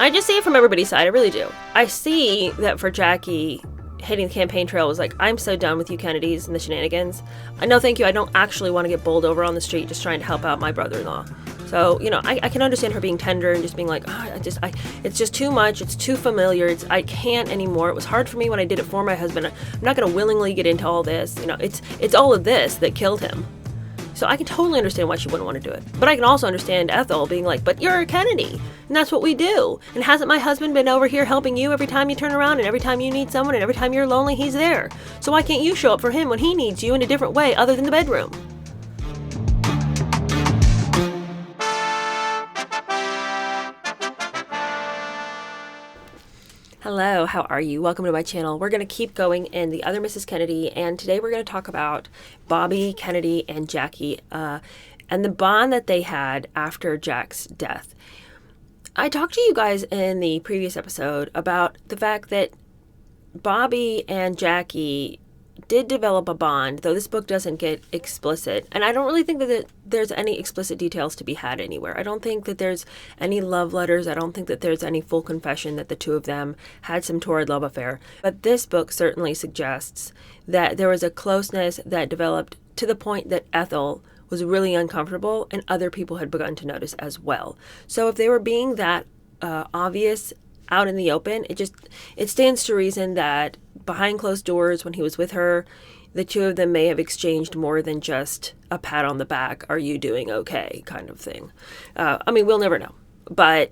I just see it from everybody's side. I really do. I see that for Jackie, hitting the campaign trail was like, I'm so done with you Kennedys and the shenanigans. No, thank you. I don't actually want to get bowled over on the street just trying to help out my brother-in-law. So, I can understand her being tender and just being like, it's just too much. It's too familiar. I can't anymore. It was hard for me when I did it for my husband. I'm not going to willingly get into all this. It's all of this that killed him. So I can totally understand why she wouldn't want to do it. But I can also understand Ethel being like, but you're a Kennedy, and that's what we do. And hasn't my husband been over here helping you every time you turn around, and every time you need someone, and every time you're lonely, he's there. So why can't you show up for him when he needs you in a different way other than the bedroom? Hello, how are you? Welcome to my channel. We're going to keep going in The Other Mrs. Kennedy, and today we're going to talk about Bobby Kennedy and Jackie and the bond that they had after Jack's death. I talked to you guys in the previous episode about the fact that Bobby and Jackie did develop a bond, though this book doesn't get explicit. And I don't really think that there's any explicit details to be had anywhere. I don't think that there's any love letters. I don't think that there's any full confession that the two of them had some torrid love affair. But this book certainly suggests that there was a closeness that developed to the point that Ethel was really uncomfortable and other people had begun to notice as well. So if they were being that obvious out in the open, it stands to reason that behind closed doors, when he was with her, the two of them may have exchanged more than just a pat on the back, are you doing okay, kind of thing. We'll never know. But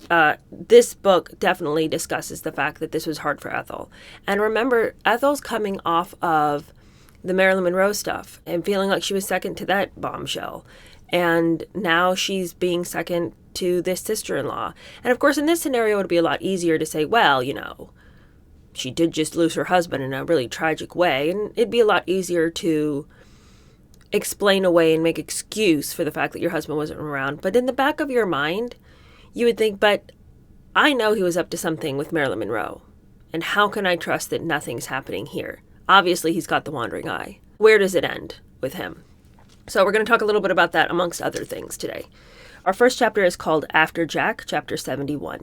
this book definitely discusses the fact that this was hard for Ethel. And remember, Ethel's coming off of the Marilyn Monroe stuff and feeling like she was second to that bombshell. And now she's being second to this sister-in-law. And of course, in this scenario, it would be a lot easier to say, well, she did just lose her husband in a really tragic way. And it'd be a lot easier to explain away and make excuse for the fact that your husband wasn't around. But in the back of your mind, you would think, but I know he was up to something with Marilyn Monroe. And how can I trust that nothing's happening here? Obviously, he's got the wandering eye. Where does it end with him? So we're going to talk a little bit about that amongst other things today. Our first chapter is called After Jack, chapter 71.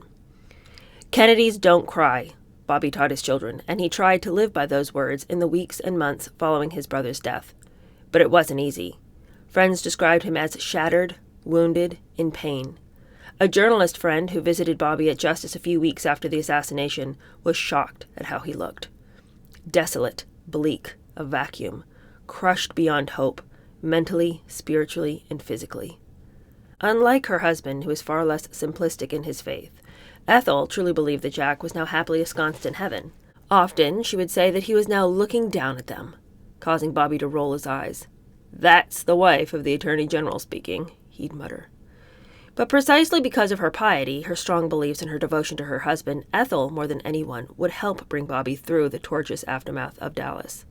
Kennedys don't cry, Bobby taught his children, and he tried to live by those words in the weeks and months following his brother's death. But it wasn't easy. Friends described him as shattered, wounded, in pain. A journalist friend who visited Bobby at Justice a few weeks after the assassination was shocked at how he looked. Desolate, bleak, a vacuum, crushed beyond hope, mentally, spiritually, and physically. Unlike her husband, who was far less simplistic in his faith, Ethel truly believed that Jack was now happily ensconced in heaven. Often, she would say that he was now looking down at them, causing Bobby to roll his eyes. "That's the wife of the Attorney General speaking," he'd mutter. But precisely because of her piety, her strong beliefs, and her devotion to her husband, Ethel, more than anyone, would help bring Bobby through the torturous aftermath of Dallas.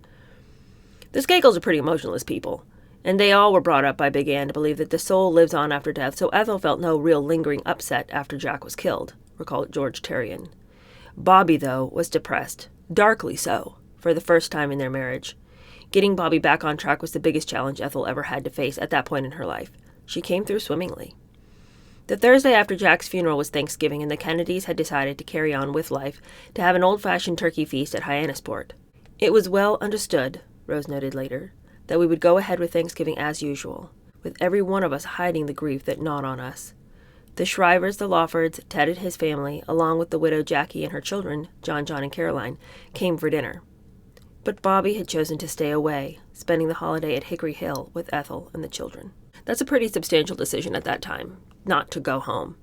The Skakels are pretty emotionless people, and they all were brought up by Big Ann to believe that the soul lives on after death, so Ethel felt no real lingering upset after Jack was killed, recalled George Terrian. Bobby, though, was depressed, darkly so, for the first time in their marriage. Getting Bobby back on track was the biggest challenge Ethel ever had to face at that point in her life. She came through swimmingly. The Thursday after Jack's funeral was Thanksgiving, and the Kennedys had decided to carry on with life to have an old-fashioned turkey feast at Hyannisport. It was well understood, Rose noted later, that we would go ahead with Thanksgiving as usual, with every one of us hiding the grief that gnawed on us. The Shrivers, the Lawfords, Ted and his family, along with the widow Jackie and her children, John, and Caroline, came for dinner. But Bobby had chosen to stay away, spending the holiday at Hickory Hill with Ethel and the children. That's a pretty substantial decision at that time, not to go home.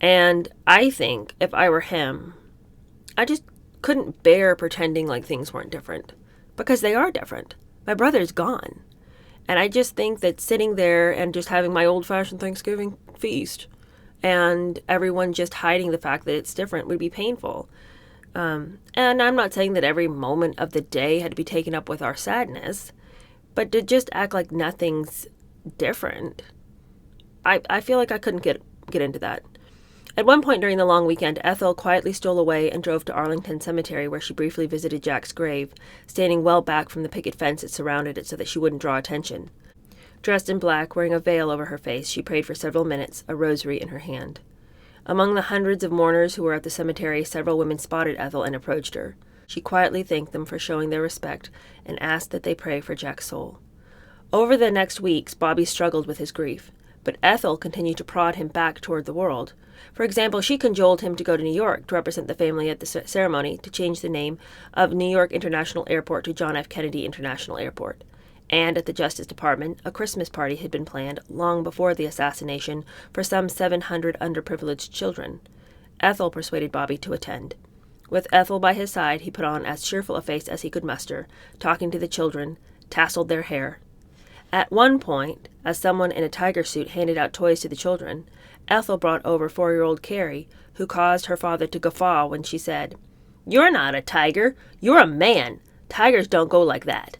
And I think if I were him, I just couldn't bear pretending like things weren't different, because they are different. My brother's gone. And I just think that sitting there and just having my old-fashioned Thanksgiving feast and everyone just hiding the fact that it's different would be painful. And I'm not saying that every moment of the day had to be taken up with our sadness, but to just act like nothing's different, I feel like I couldn't get into that. At one point during the long weekend, Ethel quietly stole away and drove to Arlington Cemetery, where she briefly visited Jack's grave, standing well back from the picket fence that surrounded it so that she wouldn't draw attention. Dressed in black, wearing a veil over her face, she prayed for several minutes, a rosary in her hand. Among the hundreds of mourners who were at the cemetery, several women spotted Ethel and approached her. She quietly thanked them for showing their respect and asked that they pray for Jack's soul. Over the next weeks, Bobby struggled with his grief, but Ethel continued to prod him back toward the world. For example, she cajoled him to go to New York to represent the family at the ceremony to change the name of New York International Airport to John F. Kennedy International Airport. And at the Justice Department, a Christmas party had been planned long before the assassination for some 700 underprivileged children. Ethel persuaded Bobby to attend. With Ethel by his side, he put on as cheerful a face as he could muster, talking to the children, tasseled their hair. At one point, as someone in a tiger suit handed out toys to the children, Ethel brought over 4-year-old Carrie, who caused her father to guffaw when she said, "You're not a tiger, you're a man. Tigers don't go like that."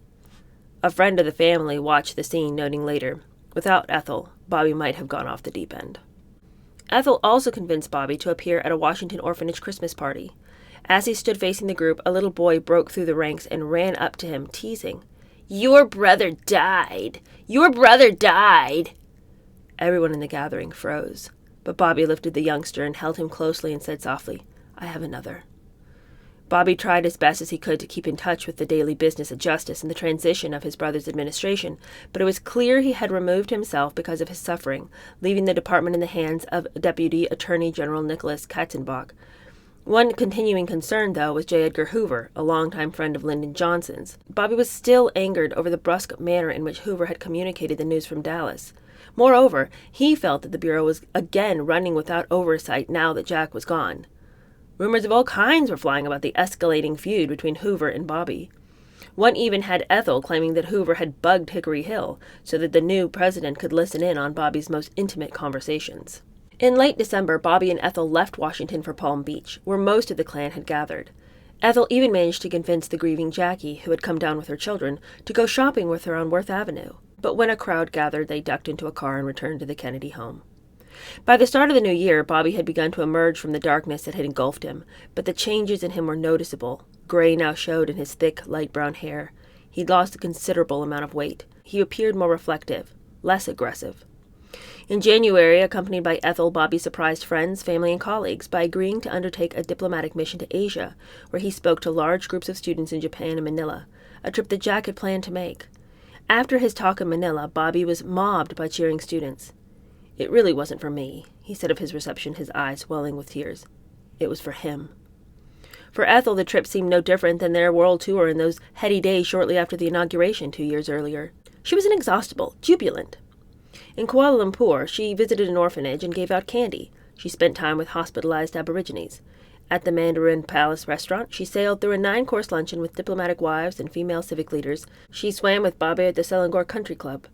A friend of the family watched the scene, noting later, "Without Ethel, Bobby might have gone off the deep end." Ethel also convinced Bobby to appear at a Washington orphanage Christmas party. As he stood facing the group, a little boy broke through the ranks and ran up to him, teasing, "Your brother died! Your brother died!" Everyone in the gathering froze, but Bobby lifted the youngster and held him closely and said softly, "I have another." Bobby tried as best as he could to keep in touch with the daily business of justice and the transition of his brother's administration, but it was clear he had removed himself because of his suffering, leaving the department in the hands of Deputy Attorney General Nicholas Katzenbach. One continuing concern, though, was J. Edgar Hoover, a longtime friend of Lyndon Johnson's. Bobby was still angered over the brusque manner in which Hoover had communicated the news from Dallas. Moreover, he felt that the Bureau was again running without oversight now that Jack was gone. Rumors of all kinds were flying about the escalating feud between Hoover and Bobby. One even had Ethel claiming that Hoover had bugged Hickory Hill so that the new president could listen in on Bobby's most intimate conversations. In late December, Bobby and Ethel left Washington for Palm Beach, where most of the clan had gathered. Ethel even managed to convince the grieving Jackie, who had come down with her children, to go shopping with her on Worth Avenue. But when a crowd gathered, they ducked into a car and returned to the Kennedy home. By the start of the new year, Bobby had begun to emerge from the darkness that had engulfed him, but the changes in him were noticeable. Gray now showed in his thick, light brown hair. He'd lost a considerable amount of weight. He appeared more reflective, less aggressive. In January, accompanied by Ethel, Bobby surprised friends, family, and colleagues by agreeing to undertake a diplomatic mission to Asia, where he spoke to large groups of students in Japan and Manila, a trip that Jack had planned to make. After his talk in Manila, Bobby was mobbed by cheering students. "It really wasn't for me," he said of his reception, his eyes welling with tears. "It was for him." For Ethel, the trip seemed no different than their world tour in those heady days shortly after the inauguration 2 years earlier. She was inexhaustible, jubilant. In Kuala Lumpur, she visited an orphanage and gave out candy. She spent time with hospitalized Aborigines. At the Mandarin Palace restaurant, she sailed through a 9-course luncheon with diplomatic wives and female civic leaders. She swam with Bobby at the Selangor Country Club.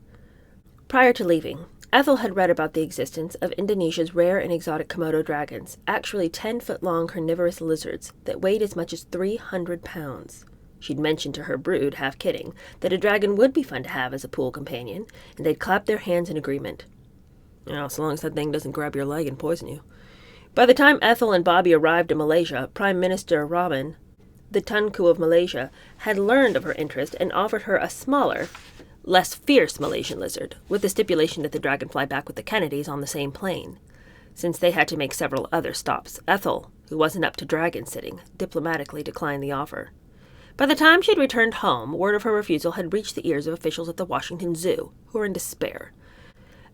Prior to leaving, Ethel had read about the existence of Indonesia's rare and exotic Komodo dragons, actually 10-foot-long carnivorous lizards that weighed as much as 300 pounds. She'd mentioned to her brood, half kidding, that a dragon would be fun to have as a pool companion, and they'd clapped their hands in agreement. So long as that thing doesn't grab your leg and poison you. By the time Ethel and Bobby arrived in Malaysia, Prime Minister Rahman, the Tunku of Malaysia, had learned of her interest and offered her a smaller, less fierce Malaysian lizard, with the stipulation that the dragon fly back with the Kennedys on the same plane. Since they had to make several other stops, Ethel, who wasn't up to dragon sitting, diplomatically declined the offer. By the time she had returned home, word of her refusal had reached the ears of officials at the Washington Zoo, who were in despair.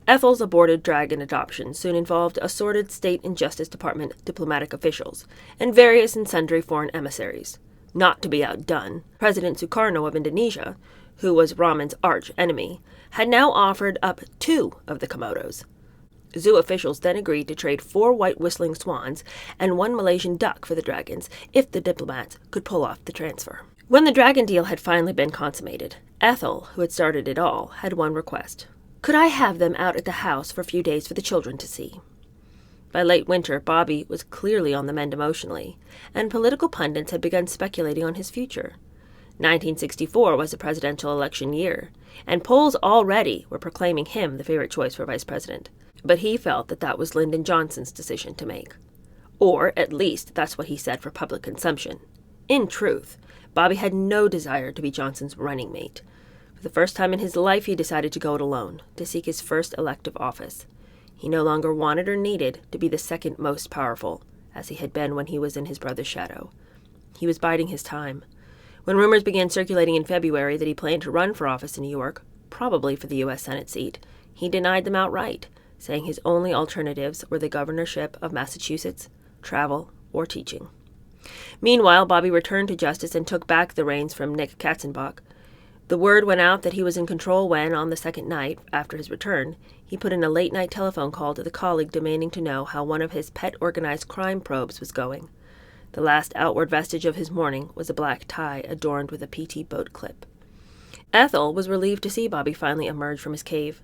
Ethel's aborted dragon adoption soon involved assorted State and Justice Department diplomatic officials, and various and sundry foreign emissaries. Not to be outdone, President Sukarno of Indonesia, who was Rahman's arch-enemy, had now offered up 2 of the Komodos. Zoo officials then agreed to trade 4 white whistling swans and 1 Malaysian duck for the dragons if the diplomats could pull off the transfer. When the dragon deal had finally been consummated, Ethel, who had started it all, had one request. "Could I have them out at the house for a few days for the children to see?" By late winter, Bobby was clearly on the mend emotionally, and political pundits had begun speculating on his future. 1964 was a presidential election year, and polls already were proclaiming him the favorite choice for vice president. But he felt that that was Lyndon Johnson's decision to make. Or, at least, that's what he said for public consumption. In truth, Bobby had no desire to be Johnson's running mate. For the first time in his life, he decided to go it alone, to seek his first elective office. He no longer wanted or needed to be the second most powerful, as he had been when he was in his brother's shadow. He was biding his time. When rumors began circulating in February that he planned to run for office in New York, probably for the U.S. Senate seat, he denied them outright, saying his only alternatives were the governorship of Massachusetts, travel, or teaching. Meanwhile, Bobby returned to justice and took back the reins from Nick Katzenbach. The word went out that he was in control when, on the second night after his return, he put in a late-night telephone call to the colleague demanding to know how one of his pet organized crime probes was going. The last outward vestige of his mourning was a black tie adorned with a PT boat clip. Ethel was relieved to see Bobby finally emerge from his cave.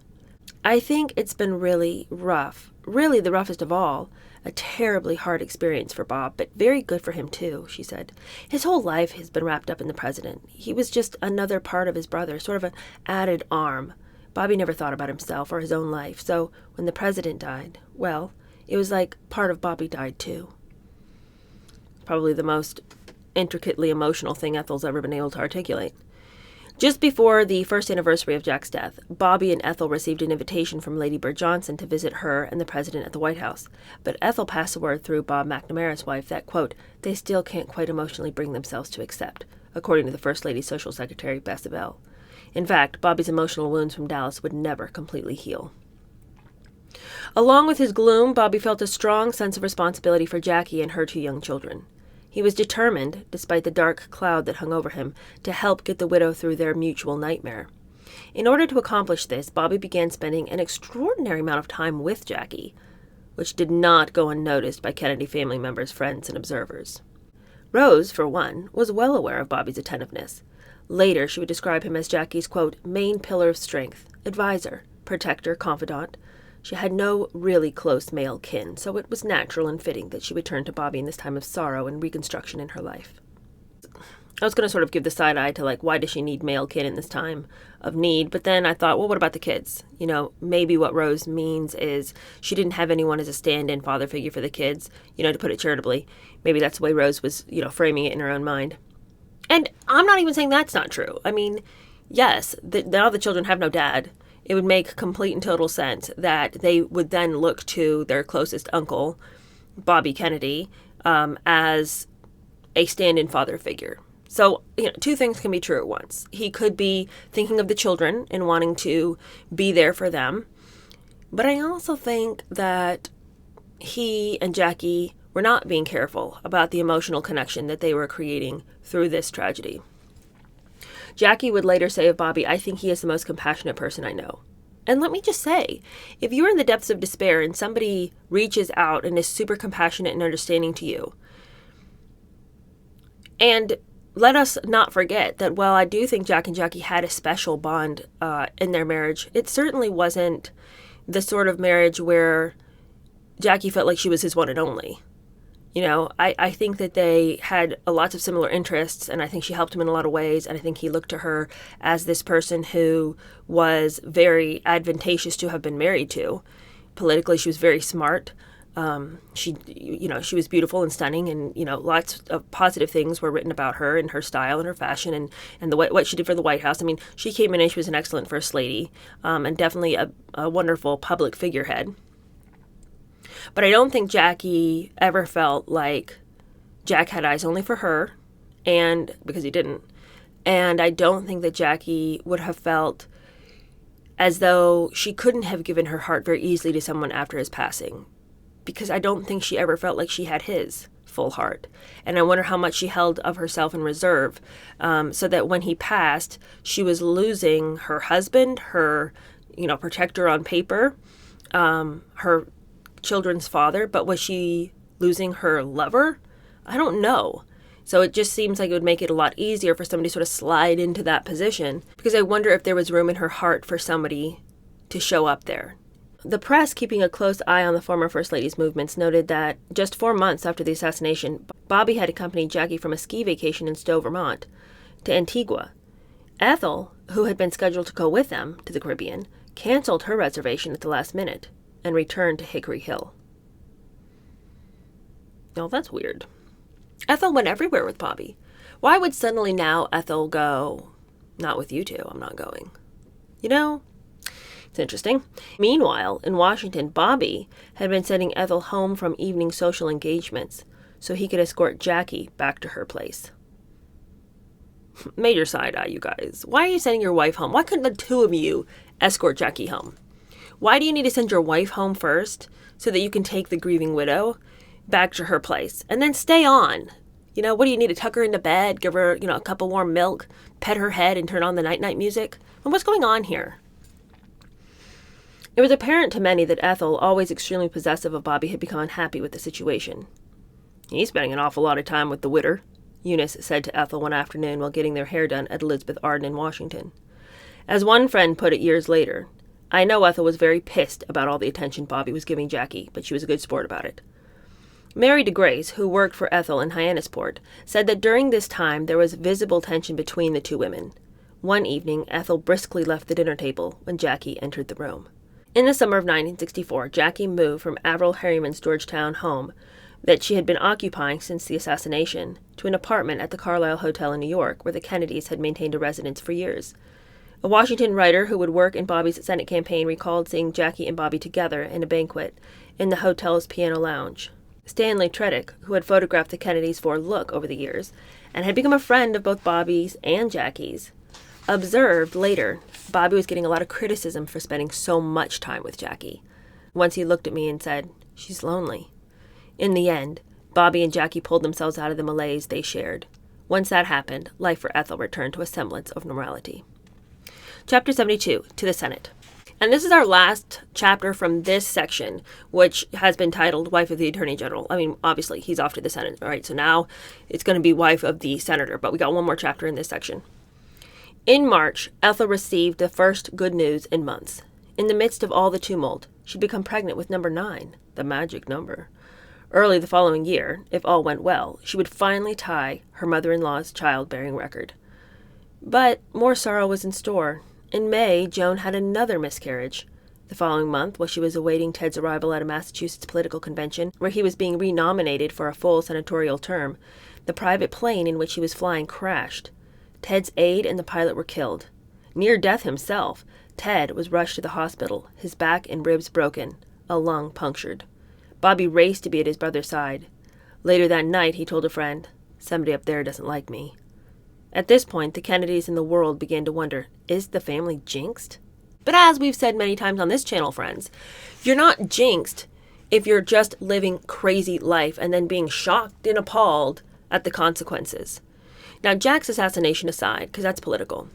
I think it's been really rough, really the roughest of all. A terribly hard experience for Bob, but very good for him too, she said. His whole life has been wrapped up in the president. He was just another part of his brother, sort of an added arm. Bobby never thought about himself or his own life, so when the president died, well, it was like part of Bobby died too. Probably the most intricately emotional thing Ethel's ever been able to articulate. Just before the first anniversary of Jack's death, Bobby and Ethel received an invitation from Lady Bird Johnson to visit her and the president at the White House. But Ethel passed the word through Bob McNamara's wife that, quote, they still can't quite emotionally bring themselves to accept, according to the First Lady's Social Secretary, Bess Bell. In fact, Bobby's emotional wounds from Dallas would never completely heal. Along with his gloom, Bobby felt a strong sense of responsibility for Jackie and her two young children. He was determined, despite the dark cloud that hung over him, to help get the widow through their mutual nightmare. In order to accomplish this, Bobby began spending an extraordinary amount of time with Jackie, which did not go unnoticed by Kennedy family members, friends, and observers. Rose, for one, was well aware of Bobby's attentiveness. Later, she would describe him as Jackie's, quote, main pillar of strength, advisor, protector, confidant. She had no really close male kin, so it was natural and fitting that she would turn to Bobby in this time of sorrow and reconstruction in her life. I was going to sort of give the side eye to, like, why does she need male kin in this time of need? But then I thought, well, what about the kids? You know, maybe what Rose means is she didn't have anyone as a stand-in father figure for the kids, you know, to put it charitably. Maybe that's the way Rose was, you know, framing it in her own mind. And I'm not even saying that's not true. I mean, yes, now the children have no dad. It would make complete and total sense that they would then look to their closest uncle, Bobby Kennedy, as a stand-in father figure. So, you know, two things can be true at once. He could be thinking of the children and wanting to be there for them. But I also think that he and Jackie were not being careful about the emotional connection that they were creating through this tragedy. Jackie would later say of Bobby, I think he is the most compassionate person I know. And let me just say, if you're in the depths of despair and somebody reaches out and is super compassionate and understanding to you, and let us not forget that while I do think Jack and Jackie had a special bond in their marriage, it certainly wasn't the sort of marriage where Jackie felt like she was his one and only. You know, I think that they had lots of similar interests, and I think she helped him in a lot of ways, and I think he looked to her as this person who was very advantageous to have been married to. Politically, she was very smart. She was beautiful and stunning, and, you know, lots of positive things were written about her and her style and her fashion and the what she did for the White House. I mean, she came in and she was an excellent first lady, and definitely a wonderful public figurehead. But I don't think Jackie ever felt like Jack had eyes only for her, and because he didn't. And I don't think that Jackie would have felt as though she couldn't have given her heart very easily to someone after his passing, because I don't think she ever felt like she had his full heart. And I wonder how much she held of herself in reserve, so that when he passed, she was losing her husband, her, you know, protector on paper, her children's father, but was she losing her lover? I don't know. So it just seems like it would make it a lot easier for somebody to sort of slide into that position, because I wonder if there was room in her heart for somebody to show up there. The press, keeping a close eye on the former First Lady's movements, noted that just 4 months after the assassination, Bobby had accompanied Jackie from a ski vacation in Stowe, Vermont, to Antigua. Ethel, who had been scheduled to go with them to the Caribbean, canceled her reservation at the last minute and returned to Hickory Hill. Now, that's weird. Ethel went everywhere with Bobby. Why would suddenly now Ethel go, not with you two, I'm not going? You know, It's interesting. Meanwhile, in Washington, Bobby had been sending Ethel home from evening social engagements so he could escort Jackie back to her place. Major side eye, you guys. Why are you sending your wife home? Why couldn't the two of you escort Jackie home? Why do you need to send your wife home first so that you can take the grieving widow back to her place and then stay on? What do you need to tuck her into bed, give her, a cup of warm milk, pet her head and turn on the night-night music? And what's going on here? It was apparent to many that Ethel, always extremely possessive of Bobby, had become unhappy with the situation. "He's spending an awful lot of time with the widder," Eunice said to Ethel one afternoon while getting their hair done at Elizabeth Arden in Washington. As one friend put it years later, "I know Ethel was very pissed about all the attention Bobby was giving Jackie, but she was a good sport about it." Mary DeGrace, who worked for Ethel in Hyannisport, said that during this time there was visible tension between the two women. One evening, Ethel briskly left the dinner table when Jackie entered the room. In the summer of 1964, Jackie moved from Averell Harriman's Georgetown home that she had been occupying since the assassination to an apartment at the Carlisle Hotel in New York, where the Kennedys had maintained a residence for years. A Washington writer who would work in Bobby's Senate campaign recalled seeing Jackie and Bobby together in a banquet in the hotel's piano lounge. Stanley Tredick, who had photographed the Kennedys for Look over the years and had become a friend of both Bobby's and Jackie's, observed later Bobby was getting a lot of criticism for spending so much time with Jackie. Once he looked at me and said, "She's lonely." In the end, Bobby and Jackie pulled themselves out of the malaise they shared. Once that happened, life for Ethel returned to a semblance of normality. Chapter 72, To the Senate. And this is our last chapter from this section, which has been titled Wife of the Attorney General. I mean, obviously, he's off to the Senate, right? So now it's going to be Wife of the Senator, but we got one more chapter in this section. In March, Ethel received the first good news in months. In the midst of all the tumult, she'd become pregnant with number 9, the magic number. Early the following year, if all went well, she would finally tie her mother-in-law's childbearing record. But more sorrow was in store. In May, Joan had another miscarriage. The following month, while she was awaiting Ted's arrival at a Massachusetts political convention, where he was being renominated for a full senatorial term, the private plane in which he was flying crashed. Ted's aide and the pilot were killed. Near death himself, Ted was rushed to the hospital, his back and ribs broken, a lung punctured. Bobby raced to be at his brother's side. Later that night, he told a friend, "Somebody up there doesn't like me." At this point, the Kennedys and the world began to wonder, is the family jinxed? But as we've said many times on this channel, friends, you're not jinxed if you're just living crazy life and then being shocked and appalled at the consequences. Now, Jack's assassination aside, because that's political,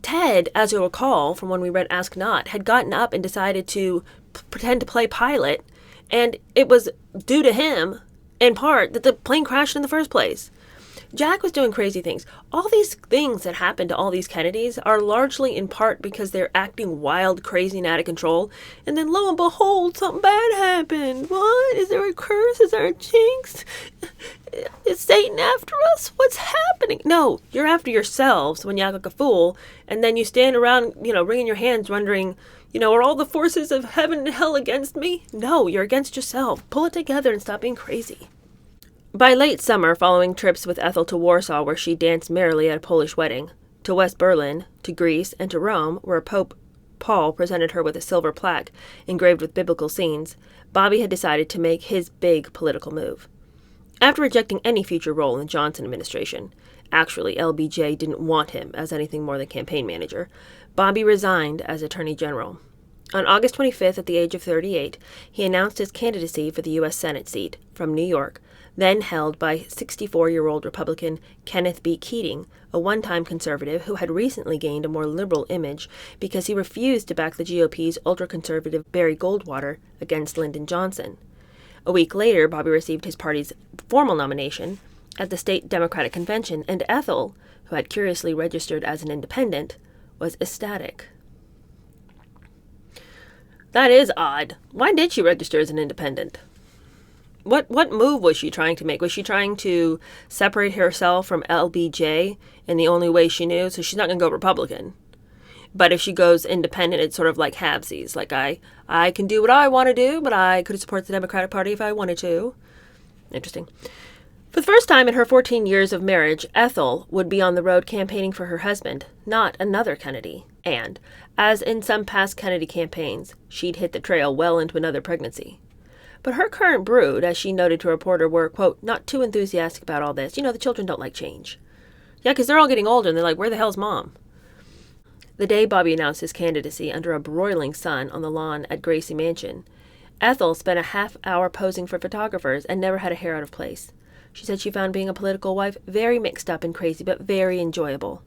Ted, as you'll recall from when we read Ask Not, had gotten up and decided to pretend to play pilot, and it was due to him, in part, that the plane crashed in the first place. Jack was doing crazy things. All these things that happened to all these Kennedys are largely in part because they're acting wild, crazy, and out of control. And then lo and behold, something bad happened. What? Is there a curse? Is there a jinx? Is Satan after us? What's happening? No, you're after yourselves when you act like a fool. And then you stand around, wringing your hands wondering, are all the forces of heaven and hell against me? No, you're against yourself. Pull it together and stop being crazy. By late summer, following trips with Ethel to Warsaw, where she danced merrily at a Polish wedding, to West Berlin, to Greece, and to Rome, where Pope Paul presented her with a silver plaque engraved with biblical scenes, Bobby had decided to make his big political move. After rejecting any future role in the Johnson administration, actually LBJ didn't want him as anything more than campaign manager, Bobby resigned as Attorney General. On August 25th, at the age of 38, he announced his candidacy for the U.S. Senate seat from New York, then held by 64-year-old Republican Kenneth B. Keating, a one-time conservative who had recently gained a more liberal image because he refused to back the GOP's ultra-conservative Barry Goldwater against Lyndon Johnson. A week later, Bobby received his party's formal nomination at the state Democratic Convention, and Ethel, who had curiously registered as an independent, was ecstatic. That is odd. Why did she register as an independent? What move was she trying to make? Was she trying to separate herself from LBJ in the only way she knew? So she's not going to go Republican. But if she goes independent, it's sort of like halvesies. Like, I can do what I want to do, but I could support the Democratic Party if I wanted to. Interesting. For the first time in her 14 years of marriage, Ethel would be on the road campaigning for her husband, not another Kennedy. And, as in some past Kennedy campaigns, she'd hit the trail well into another pregnancy. But her current brood, as she noted to a reporter, were, quote, not too enthusiastic about all this. The children don't like change. Yeah, because they're all getting older, and they're like, where the hell's Mom? The day Bobby announced his candidacy under a broiling sun on the lawn at Gracie Mansion, Ethel spent a half-hour posing for photographers and never had a hair out of place. She said she found being a political wife very mixed up and crazy, but very enjoyable.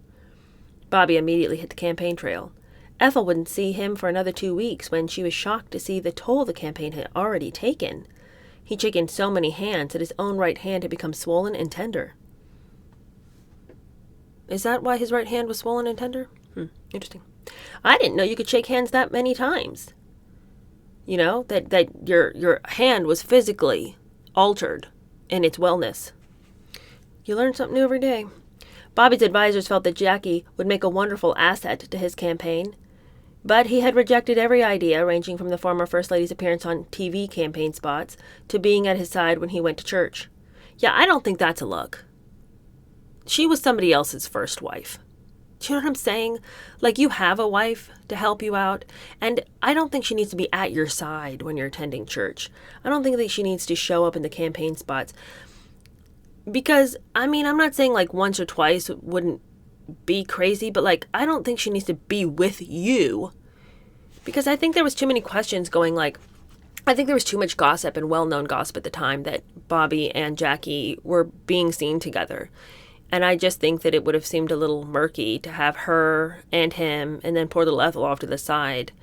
Bobby immediately hit the campaign trail. Ethel wouldn't see him for another 2 weeks when she was shocked to see the toll the campaign had already taken. He'd shaken so many hands that his own right hand had become swollen and tender. Is that why his right hand was swollen and tender? Interesting. I didn't know you could shake hands that many times. That your hand was physically altered in its wellness. You learn something new every day. Bobby's advisors felt that Jackie would make a wonderful asset to his campaign, but he had rejected every idea, ranging from the former First Lady's appearance on TV campaign spots to being at his side when he went to church. Yeah, I don't think that's a look. She was somebody else's first wife. Do you know what I'm saying? Like, you have a wife to help you out, and I don't think she needs to be at your side when you're attending church. I don't think that she needs to show up in the campaign spots. Because, I'm not saying like once or twice wouldn't be crazy, but like, I don't think she needs to be with you. Because I think there was too many questions going, like, I think there was too much gossip and well-known gossip at the time that Bobby and Jackie were being seen together. And I just think that it would have seemed a little murky to have her and him and then poor little Ethel off to the side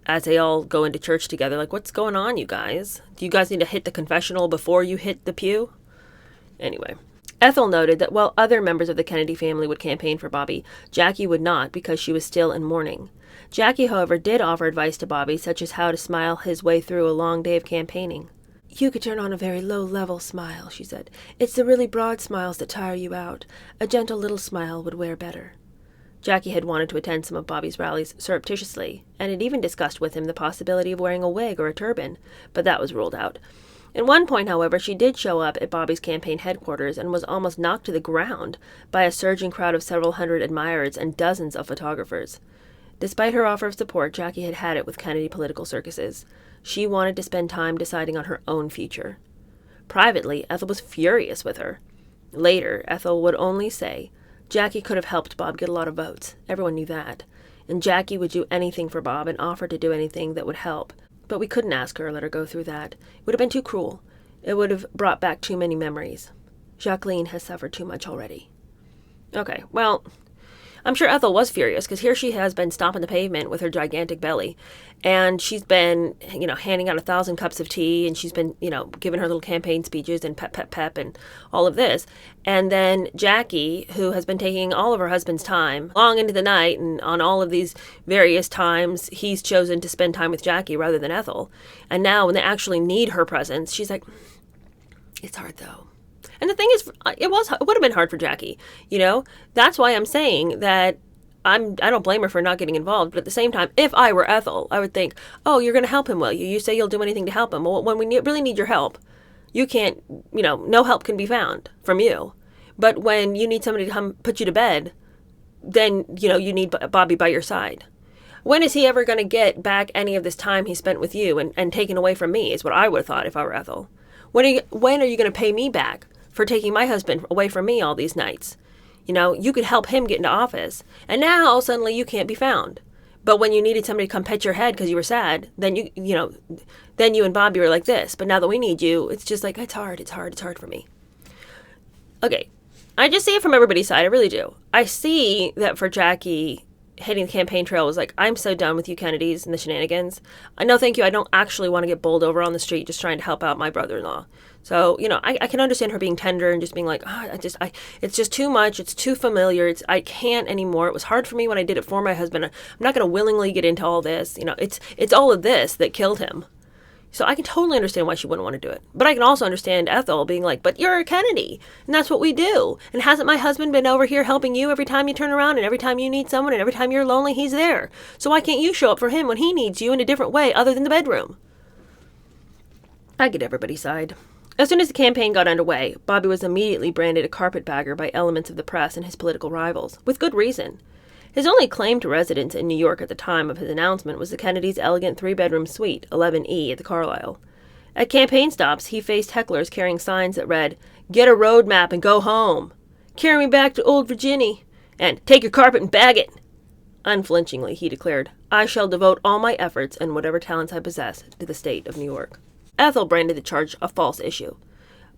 as they all go into church together. Like, what's going on, you guys? Do you guys need to hit the confessional before you hit the pew? Anyway, Ethel noted that while other members of the Kennedy family would campaign for Bobby, Jackie would not because she was still in mourning. Jackie, however, did offer advice to Bobby, such as how to smile his way through a long day of campaigning. You could turn on a very low-level smile, she said. It's the really broad smiles that tire you out. A gentle little smile would wear better. Jackie had wanted to attend some of Bobby's rallies surreptitiously, and had even discussed with him the possibility of wearing a wig or a turban, but that was ruled out. At one point, however, she did show up at Bobby's campaign headquarters and was almost knocked to the ground by a surging crowd of several hundred admirers and dozens of photographers. Despite her offer of support, Jackie had had it with Kennedy political circuses. She wanted to spend time deciding on her own future. Privately, Ethel was furious with her. Later, Ethel would only say, Jackie could have helped Bob get a lot of votes. Everyone knew that. And Jackie would do anything for Bob and offer to do anything that would help. But we couldn't ask her or let her go through that. It would have been too cruel. It would have brought back too many memories. Jacqueline has suffered too much already. Okay, well, I'm sure Ethel was furious, because here she has been stomping the pavement with her gigantic belly, and she's been, handing out 1,000 cups of tea, and she's been, giving her little campaign speeches and pep, and all of this. And then Jackie, who has been taking all of her husband's time long into the night, and on all of these various times, he's chosen to spend time with Jackie rather than Ethel. And now when they actually need her presence, she's like, it's hard though. And the thing is, it would have been hard for Jackie, That's why I'm saying that I don't blame her for not getting involved. But at the same time, if I were Ethel, I would think, oh, you're going to help him, will you? You say you'll do anything to help him. Well, when we really need your help, you can't, no help can be found from you. But when you need somebody to come put you to bed, then, you need Bobby by your side. When is he ever going to get back any of this time he spent with you and taken away from me, is what I would have thought if I were Ethel. When are you going to pay me back for taking my husband away from me all these nights? You could help him get into office. And now suddenly you can't be found. But when you needed somebody to come pet your head because you were sad, then then you and Bobby were like this. But now that we need you, it's just like, it's hard for me. Okay. I just see it from everybody's side. I really do. I see that for Jackie, hitting the campaign trail was like, I'm so done with you Kennedys and the shenanigans. No, thank you. I don't actually want to get bowled over on the street just trying to help out my brother-in-law. So, I can understand her being tender and just being like, it's just too much. It's too familiar. I can't anymore. It was hard for me when I did it for my husband. I'm not going to willingly get into all this. It's all of this that killed him. So I can totally understand why she wouldn't want to do it. But I can also understand Ethel being like, but you're a Kennedy, and that's what we do. And hasn't my husband been over here helping you every time you turn around, and every time you need someone, and every time you're lonely, he's there. So why can't you show up for him when he needs you in a different way other than the bedroom? I get everybody's side. As soon as the campaign got underway, Bobby was immediately branded a carpetbagger by elements of the press and his political rivals, with good reason. His only claim to residence in New York at the time of his announcement was the Kennedys' elegant three-bedroom suite, 11E, at the Carlisle. At campaign stops, he faced hecklers carrying signs that read, "Get a road map and go home," "Carry me back to old Virginia," and "Take your carpet and bag it." Unflinchingly, he declared, "I shall devote all my efforts and whatever talents I possess to the state of New York." Ethel branded the charge a false issue.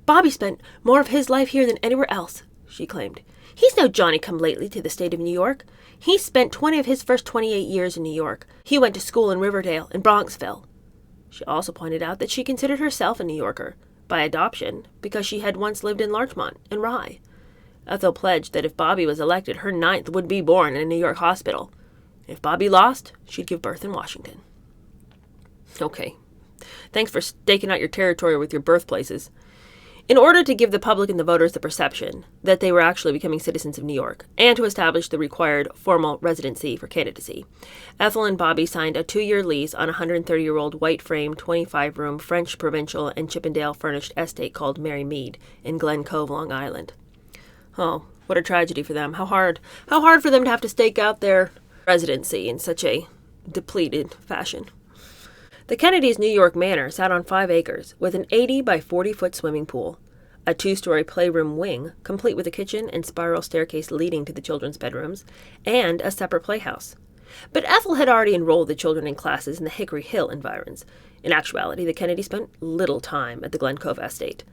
"Bobby spent more of his life here than anywhere else," she claimed. "He's no Johnny-come-lately to the state of New York. He spent 20 of his first 28 years in New York. He went to school in Riverdale and Bronxville." She also pointed out that she considered herself a New Yorker, by adoption, because she had once lived in Larchmont and Rye. Ethel pledged that if Bobby was elected, her ninth would be born in a New York hospital. If Bobby lost, she'd give birth in Washington. Okay, thanks for staking out your territory with your birthplaces. In order to give the public and the voters the perception that they were actually becoming citizens of New York, and to establish the required formal residency for candidacy, Ethel and Bobby signed a 2-year lease on a 130-year-old white-frame, 25-room French provincial and Chippendale furnished estate called Mary Mead in Glen Cove, Long Island. Oh, what a tragedy for them. How hard for them to have to stake out their residency in such a depleted fashion. The Kennedys' New York manor sat on 5 acres, with an 80 by 40-foot swimming pool, a 2-story playroom wing, complete with a kitchen and spiral staircase leading to the children's bedrooms, and a separate playhouse. But Ethel had already enrolled the children in classes in the Hickory Hill environs. In actuality, the Kennedys spent little time at the Glen Cove estate.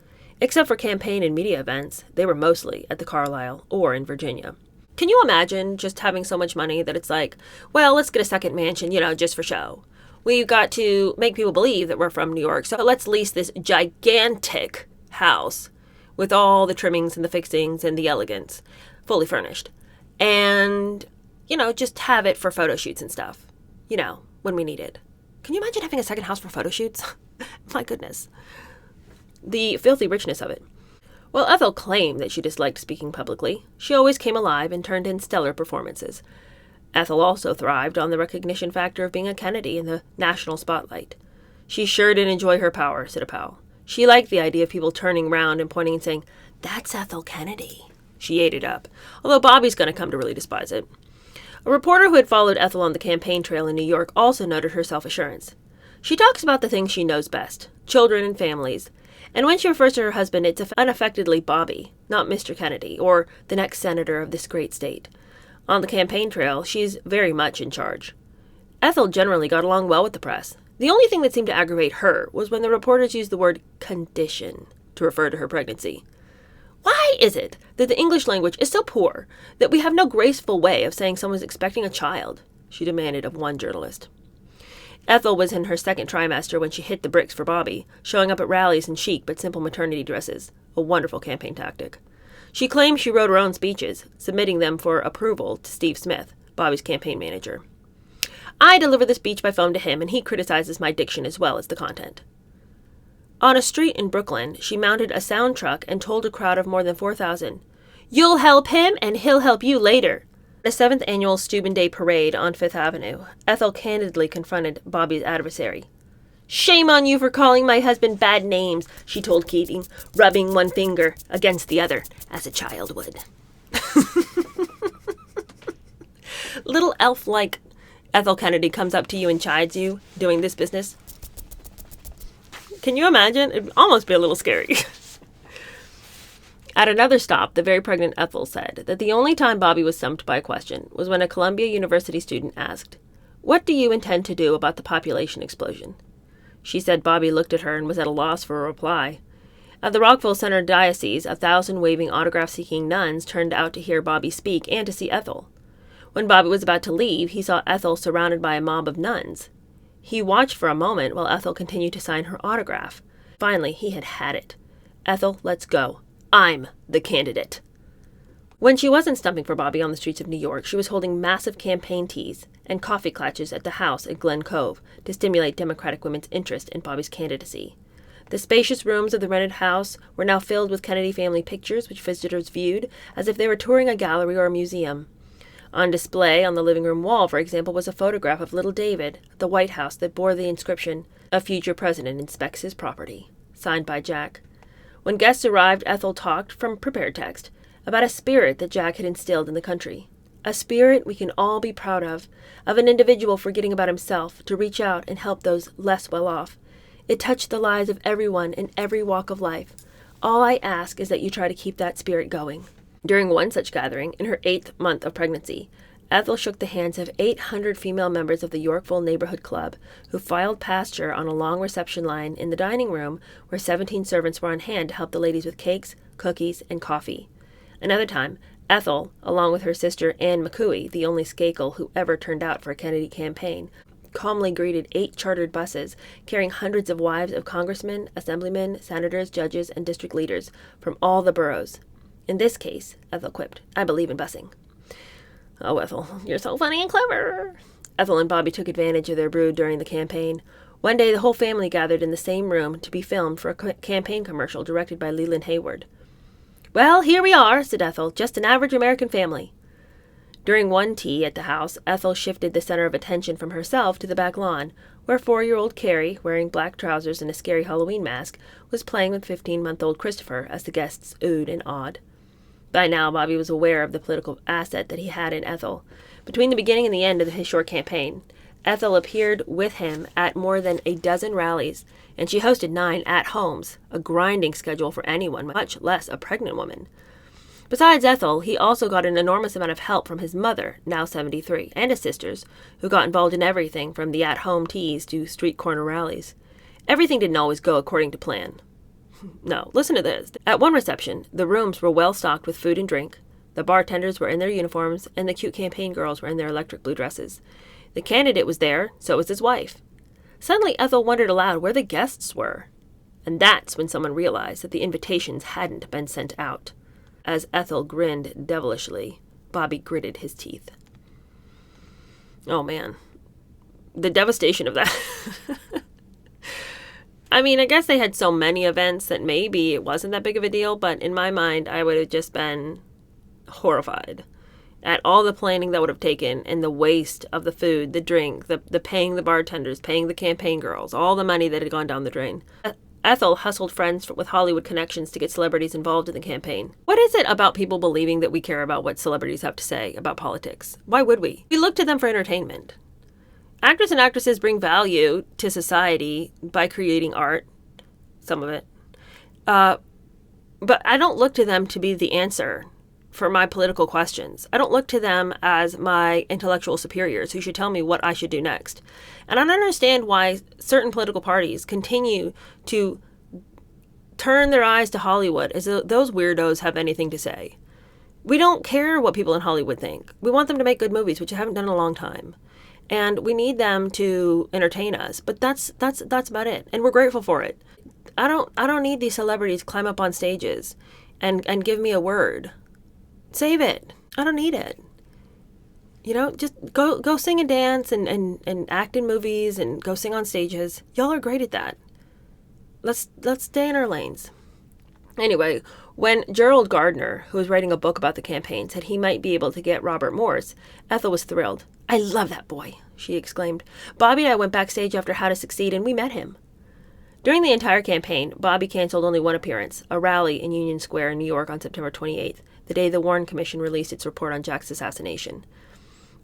Except for campaign and media events, they were mostly at the Carlisle or in Virginia. Can you imagine just having so much money that it's like, well, let's get a second mansion, just for show. We've got to make people believe that we're from New York, so let's lease this gigantic house with all the trimmings and the fixings and the elegance, fully furnished. And, just have it for photo shoots and stuff, when we need it. Can you imagine having a second house for photo shoots? My goodness. The filthy richness of it. While Ethel claimed that she disliked speaking publicly, she always came alive and turned in stellar performances. Ethel also thrived on the recognition factor of being a Kennedy in the national spotlight. "She sure did enjoy her power," said a pal. She liked the idea of people turning round and pointing and saying, "That's Ethel Kennedy." She ate it up, although Bobby's going to come to really despise it. A reporter who had followed Ethel on the campaign trail in New York also noted her self-assurance. She talks about the things she knows best, children and families, and when she refers to her husband, it's unaffectedly Bobby, not Mr. Kennedy, or the next senator of this great state. On the campaign trail, she's very much in charge. Ethel generally got along well with the press. The only thing that seemed to aggravate her was when the reporters used the word condition to refer to her pregnancy. Why is it that the English language is so poor that we have no graceful way of saying someone's expecting a child? She demanded of one journalist. Ethel was in her second trimester when she hit the bricks for Bobby, showing up at rallies in chic but simple maternity dresses, a wonderful campaign tactic. She claimed she wrote her own speeches, submitting them for approval to Steve Smith, Bobby's campaign manager. "I deliver the speech by phone to him, and he criticizes my diction as well as the content." On a street in Brooklyn, she mounted a sound truck and told a crowd of more than 4,000, "You'll help him, and he'll help you later." At the 7th annual Steuben Day Parade on Fifth Avenue, Ethel candidly confronted Bobby's adversary. "Shame on you for calling my husband bad names," she told Keating, rubbing one finger against the other, as a child would. Little elf-like Ethel Kennedy comes up to you and chides you doing this business. Can you imagine? It'd almost be a little scary. At another stop, the very pregnant Ethel said that the only time Bobby was stumped by a question was when a Columbia University student asked, "What do you intend to do about the population explosion?" She said Bobby looked at her and was at a loss for a reply. At the Rockville Center Diocese, 1,000 waving autograph-seeking nuns turned out to hear Bobby speak and to see Ethel. When Bobby was about to leave, he saw Ethel surrounded by a mob of nuns. He watched for a moment while Ethel continued to sign her autograph. Finally, he had it. "Ethel, let's go. I'm the candidate." When she wasn't stumping for Bobby on the streets of New York, she was holding massive campaign teas and coffee clutches at the house at Glen Cove to stimulate Democratic women's interest in Bobby's candidacy. The spacious rooms of the rented house were now filled with Kennedy family pictures, which visitors viewed as if they were touring a gallery or a museum. On display on the living room wall, for example, was a photograph of little David at the White House that bore the inscription, "A future president inspects his property," signed by Jack. When guests arrived, Ethel talked, from prepared text, about a spirit that Jack had instilled in the country. A spirit we can all be proud of an individual forgetting about himself to reach out and help those less well off. It touched the lives of everyone in every walk of life. All I ask is that you try to keep that spirit going. During one such gathering, in her 8th month of pregnancy, Ethel shook the hands of 800 female members of the Yorkville Neighborhood Club, who filed past her on a long reception line in the dining room where 17 servants were on hand to help the ladies with cakes, cookies, and coffee. Another time, Ethel, along with her sister Anne McCooey, the only Skakel who ever turned out for a Kennedy campaign, calmly greeted 8 chartered buses carrying hundreds of wives of congressmen, assemblymen, senators, judges, and district leaders from all the boroughs. In this case, Ethel quipped, I believe in busing. Oh, Ethel, you're so funny and clever. Ethel and Bobby took advantage of their brood during the campaign. One day, the whole family gathered in the same room to be filmed for a campaign commercial directed by Leland Hayward. Well, here we are, said Ethel, just an average American family. During one tea at the house, Ethel shifted the center of attention from herself to the back lawn, where 4-year-old Carrie, wearing black trousers and a scary Halloween mask, was playing with 15-month-old Christopher as the guests oohed and awed. By now, Bobby was aware of the political asset that he had in Ethel. Between the beginning and the end of his short campaign, Ethel appeared with him at more than a dozen rallies, and she hosted 9 at-homes, a grinding schedule for anyone, much less a pregnant woman. Besides Ethel, he also got an enormous amount of help from his mother, now 73, and his sisters, who got involved in everything from the at-home teas to street corner rallies. Everything didn't always go according to plan. No, listen to this. At one reception, the rooms were well stocked with food and drink. The bartenders were in their uniforms, and the cute campaign girls were in their electric blue dresses. The candidate was there, so was his wife. Suddenly, Ethel wondered aloud where the guests were. And that's when someone realized that the invitations hadn't been sent out. As Ethel grinned devilishly, Bobby gritted his teeth. Oh, man. The devastation of that. I mean, I guess they had so many events that maybe it wasn't that big of a deal, but in my mind, I would have just been horrified at all the planning that would have taken and the waste of the food, the drink, the paying the bartenders, paying the campaign girls, all the money that had gone down the drain. Ethel hustled friends with Hollywood connections to get celebrities involved in the campaign. What is it about people believing that we care about what celebrities have to say about politics? Why would we? We look to them for entertainment. Actors and actresses bring value to society by creating art, some of it. But I don't look to them to be the answer for my political questions. I don't look to them as my intellectual superiors who should tell me what I should do next. And I don't understand why certain political parties continue to turn their eyes to Hollywood as though those weirdos have anything to say. We don't care what people in Hollywood think. We want them to make good movies, which I haven't done in a long time. And we need them to entertain us. But that's about it. And we're grateful for it. I don't need these celebrities climb up on stages and give me a word. Save it. I don't need it. You know, just go sing and dance and act in movies and go sing on stages. Y'all are great at that. Let's stay in our lanes. Anyway, when Gerald Gardner, who was writing a book about the campaign, said he might be able to get Robert Morse, Ethel was thrilled. I love that boy, she exclaimed. Bobby and I went backstage after How to Succeed, and we met him. During the entire campaign, Bobby canceled only one appearance, a rally in Union Square in New York on September 28th, the day the Warren Commission released its report on Jack's assassination.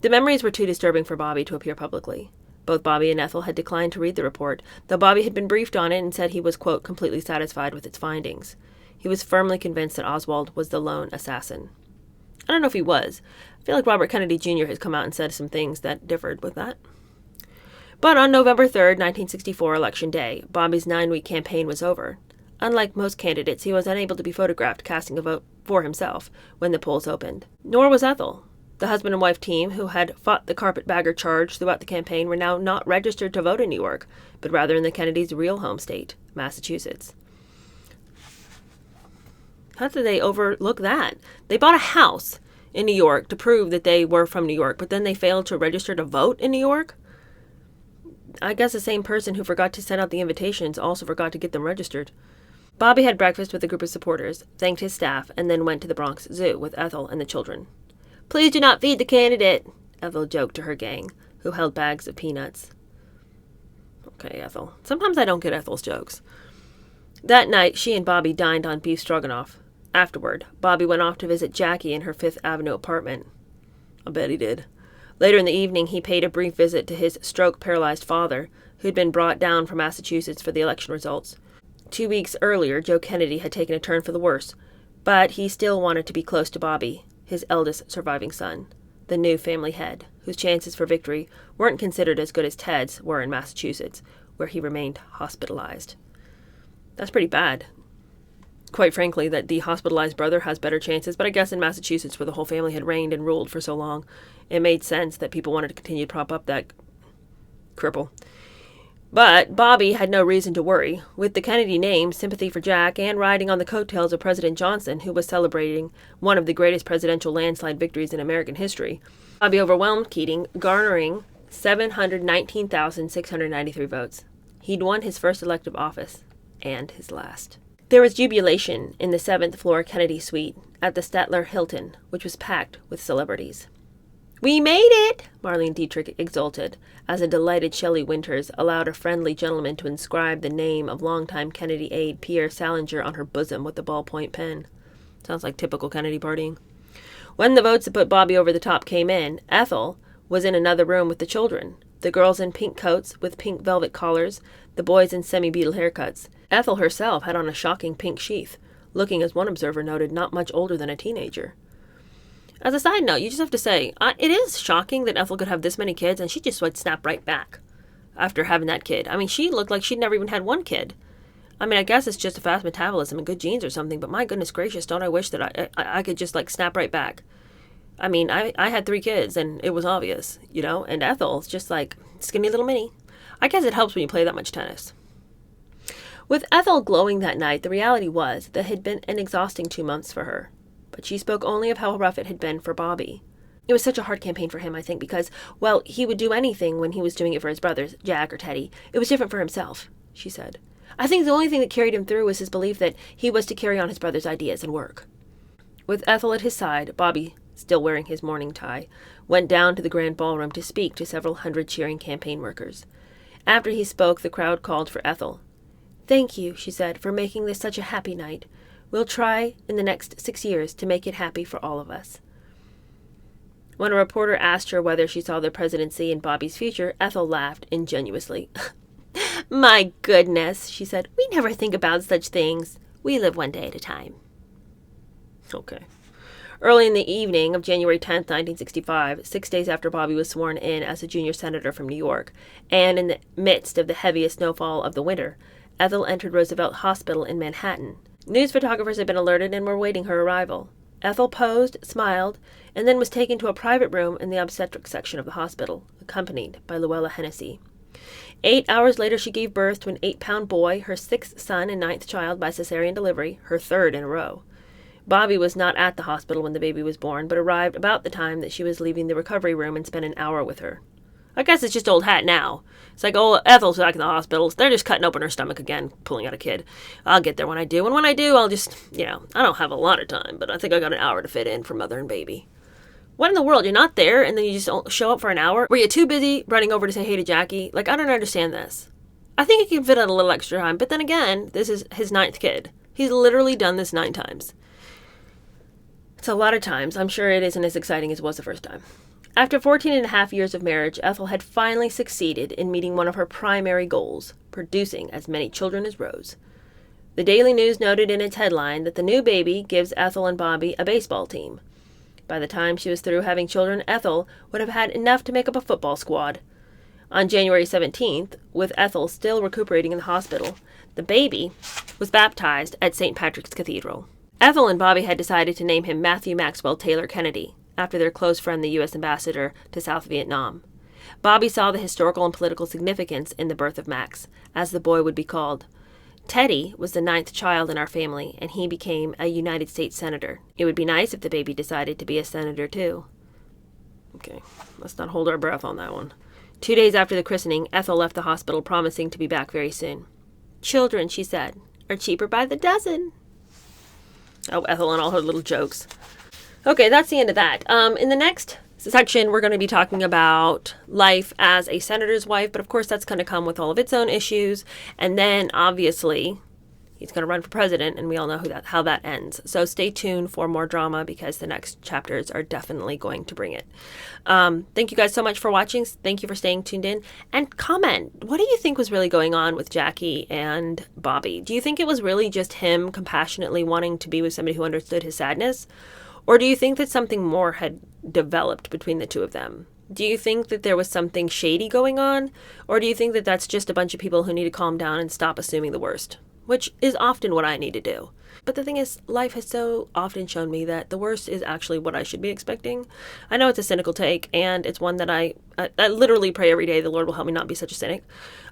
The memories were too disturbing for Bobby to appear publicly. Both Bobby and Ethel had declined to read the report, though Bobby had been briefed on it and said he was, quote, completely satisfied with its findings. He was firmly convinced that Oswald was the lone assassin. I don't know if he was. I feel like Robert Kennedy Jr. has come out and said some things that differed with that. But on November 3rd, 1964, Election Day, Bobby's 9-week campaign was over. Unlike most candidates, he was unable to be photographed casting a vote for himself when the polls opened. Nor was Ethel. The husband and wife team, who had fought the carpetbagger charge throughout the campaign, were now not registered to vote in New York, but rather in the Kennedys' real home state, Massachusetts. How did they overlook that? They bought a house in New York to prove that they were from New York, but then they failed to register to vote in New York? I guess the same person who forgot to send out the invitations also forgot to get them registered. Bobby had breakfast with a group of supporters, thanked his staff, and then went to the Bronx Zoo with Ethel and the children. Please do not feed the candidate, Ethel joked to her gang, who held bags of peanuts. Okay, Ethel. Sometimes I don't get Ethel's jokes. That night, she and Bobby dined on beef stroganoff. Afterward, Bobby went off to visit Jackie in her Fifth Avenue apartment. I bet he did. Later in the evening, he paid a brief visit to his stroke-paralyzed father, who'd been brought down from Massachusetts for the election results. 2 weeks earlier, Joe Kennedy had taken a turn for the worse, but he still wanted to be close to Bobby, his eldest surviving son, the new family head, whose chances for victory weren't considered as good as Ted's were in Massachusetts, where he remained hospitalized. That's pretty bad. Quite frankly, that the hospitalized brother has better chances, but I guess in Massachusetts, where the whole family had reigned and ruled for so long, it made sense that people wanted to continue to prop up that cripple. But Bobby had no reason to worry. With the Kennedy name, sympathy for Jack, and riding on the coattails of President Johnson, who was celebrating one of the greatest presidential landslide victories in American history, Bobby overwhelmed Keating, garnering 719,693 votes. He'd won his first elective office, and his last. There was jubilation in the 7th floor Kennedy suite at the Statler Hilton, which was packed with celebrities. "We made it!" Marlene Dietrich exulted, as a delighted Shelley Winters allowed a friendly gentleman to inscribe the name of longtime Kennedy aide Pierre Salinger on her bosom with a ballpoint pen. Sounds like typical Kennedy partying. When the votes that put Bobby over the top came in, Ethel was in another room with the children, the girls in pink coats with pink velvet collars, the boys in semi-beetle haircuts. Ethel herself had on a shocking pink sheath, looking, as one observer noted, not much older than a teenager. As a side note, you just have to say, it is shocking that Ethel could have this many kids, and she just would snap right back after having that kid. I mean, she looked like she'd never even had one kid. I mean, I guess it's just a fast metabolism and good genes or something, but my goodness gracious, don't I wish that I could just, snap right back. I mean, I had 3 kids, and it was obvious, and Ethel's just skinny little mini. I guess it helps when you play that much tennis. With Ethel glowing that night, the reality was that it had been an exhausting 2 months for her. But she spoke only of how rough it had been for Bobby. It was such a hard campaign for him, I think, because, well, he would do anything when he was doing it for his brothers, Jack or Teddy. It was different for himself, she said. I think the only thing that carried him through was his belief that he was to carry on his brother's ideas and work. With Ethel at his side, Bobby, still wearing his mourning tie, went down to the grand ballroom to speak to several hundred cheering campaign workers. After he spoke, the crowd called for Ethel. "Thank you," she said, "for making this such a happy night. We'll try in the next 6 years to make it happy for all of us." When a reporter asked her whether she saw the presidency in Bobby's future, Ethel laughed ingenuously. "My goodness," she said, "we never think about such things. We live one day at a time." Okay. Early in the evening of January 10th, 1965, 6 days after Bobby was sworn in as a junior senator from New York, and in the midst of the heaviest snowfall of the winter, Ethel entered Roosevelt Hospital in Manhattan. News photographers had been alerted and were waiting her arrival. Ethel posed, smiled, and then was taken to a private room in the obstetric section of the hospital, accompanied by Luella Hennessy. 8 hours later, she gave birth to an 8-pound boy, her 6th son and 9th child by cesarean delivery, her 3rd in a row. Bobby was not at the hospital when the baby was born, but arrived about the time that she was leaving the recovery room and spent an hour with her. I guess it's just old hat now. It's like, oh, Ethel's back in the hospital. They're just cutting open her stomach again, pulling out a kid. I'll get there when I do. And when I do, I'll just, I don't have a lot of time, but I think I got an hour to fit in for mother and baby. What in the world? You're not there, and then you just don't show up for an hour? Were you too busy running over to say hey to Jackie? I don't understand this. I think he can fit in a little extra time, but then again, this is his 9th kid. He's literally done this 9 times. It's a lot of times. I'm sure it isn't as exciting as it was the first time. After 14 and a half years of marriage, Ethel had finally succeeded in meeting one of her primary goals, producing as many children as Rose. The Daily News noted in its headline that the new baby gives Ethel and Bobby a baseball team. By the time she was through having children, Ethel would have had enough to make up a football squad. On January 17th, with Ethel still recuperating in the hospital, the baby was baptized at St. Patrick's Cathedral. Ethel and Bobby had decided to name him Matthew Maxwell Taylor Kennedy, after their close friend, the U.S. ambassador to South Vietnam. Bobby saw the historical and political significance in the birth of Max, as the boy would be called. Teddy was the 9th child in our family, and he became a United States Senator. It would be nice if the baby decided to be a senator, too. Okay, let's not hold our breath on that one. 2 days after the christening, Ethel left the hospital, promising to be back very soon. "Children," she said, "are cheaper by the dozen." Oh, Ethel and all her little jokes. Okay, that's the end of that. In the next section, we're going to be talking about life as a senator's wife, but of course that's going to come with all of its own issues. And then, obviously, He's going to run for president, and we all know how that ends. So stay tuned for more drama because the next chapters are definitely going to bring it. Thank you guys so much for watching. Thank you for staying tuned in. And comment, what do you think was really going on with Jackie and Bobby? Do you think it was really just him compassionately wanting to be with somebody who understood his sadness? Or do you think that something more had developed between the two of them? Do you think that there was something shady going on? Or do you think that that's just a bunch of people who need to calm down and stop assuming the worst? Which is often what I need to do. But the thing is, life has so often shown me that the worst is actually what I should be expecting. I know it's a cynical take, and it's one that I literally pray every day the Lord will help me not be such a cynic.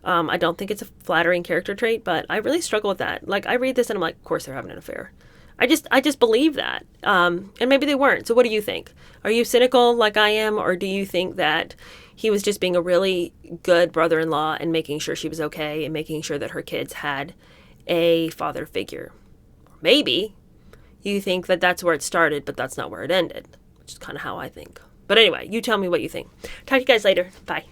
I don't think it's a flattering character trait, but I really struggle with that. Like, I read this and I'm like, of course they're having an affair. I just believe that. And maybe they weren't. So what do you think? Are you cynical like I am, or do you think that he was just being a really good brother-in-law and making sure she was okay and making sure that her kids had a father figure? Maybe you think that that's where it started, but that's not where it ended, which is kind of how I think. But anyway, you tell me what you think. Talk to you guys later. Bye.